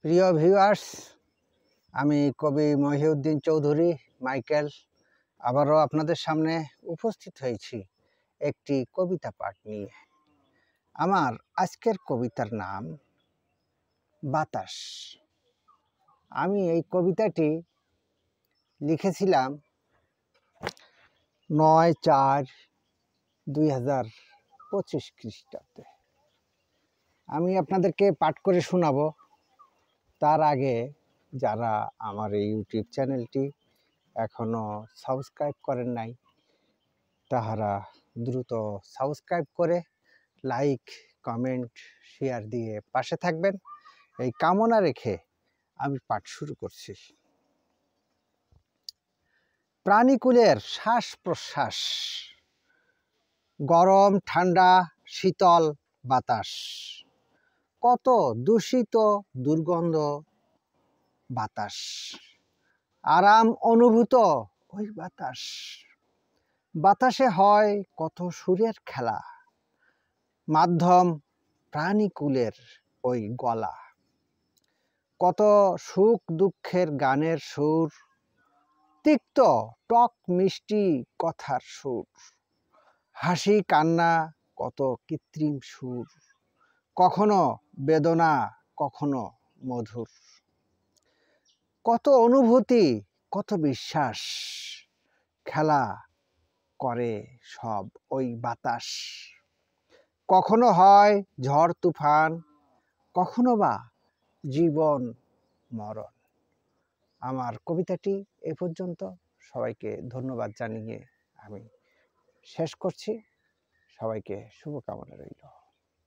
প্রিয় ভিউয়ার্স, আমি কবি মহিউদ্দিন চৌধুরী মাইকেল আবারও আপনাদের সামনে উপস্থিত হয়েছি একটি কবিতা পাঠ নিয়ে। আমার আজকের কবিতার নাম বাতাস। আমি এই কবিতাটি লিখেছিলাম ৯/৪/২০২৫ খ্রিস্টাব্দে। আমি আপনাদেরকে পাঠ করে শোনাবো। তার আগে যারা আমার এই ইউটিউব চ্যানেলটি এখনও সাবস্ক্রাইব করেন নাই, তাহারা দ্রুত সাবস্ক্রাইব করে লাইক, কমেন্ট, শেয়ার দিয়ে পাশে থাকবেন, এই কামনা রেখে আমি পাঠ শুরু করছি। প্রাণীকুলের শ্বাস প্রশ্বাস, গরম ঠান্ডা শীতল বাতাস, কত দূষিত দুর্গন্ধ বাতাস, আরাম অনুভূত ওই বাতাস। বাতাসে হয় কত সুরের খেলা, মাধ্যম প্রাণীকুলের ওই গলা। কত সুখ দুঃখের গানের সুর, তিক্ত টক মিষ্টি কথার সুর, হাসি কান্না কত কৃত্রিম সুর, কখনো বেদনা কখনো মধুর। কত অনুভূতি কত বিশ্বাস, খেলা করে সব ওই বাতাস। কখনো হয় ঝড় তুফান, কখনো বা জীবন মরণ। আমার কবিতাটি এ পর্যন্ত। সবাইকে ধন্যবাদ জানিয়ে আমি শেষ করছি। সবাইকে শুভকামনা রইল।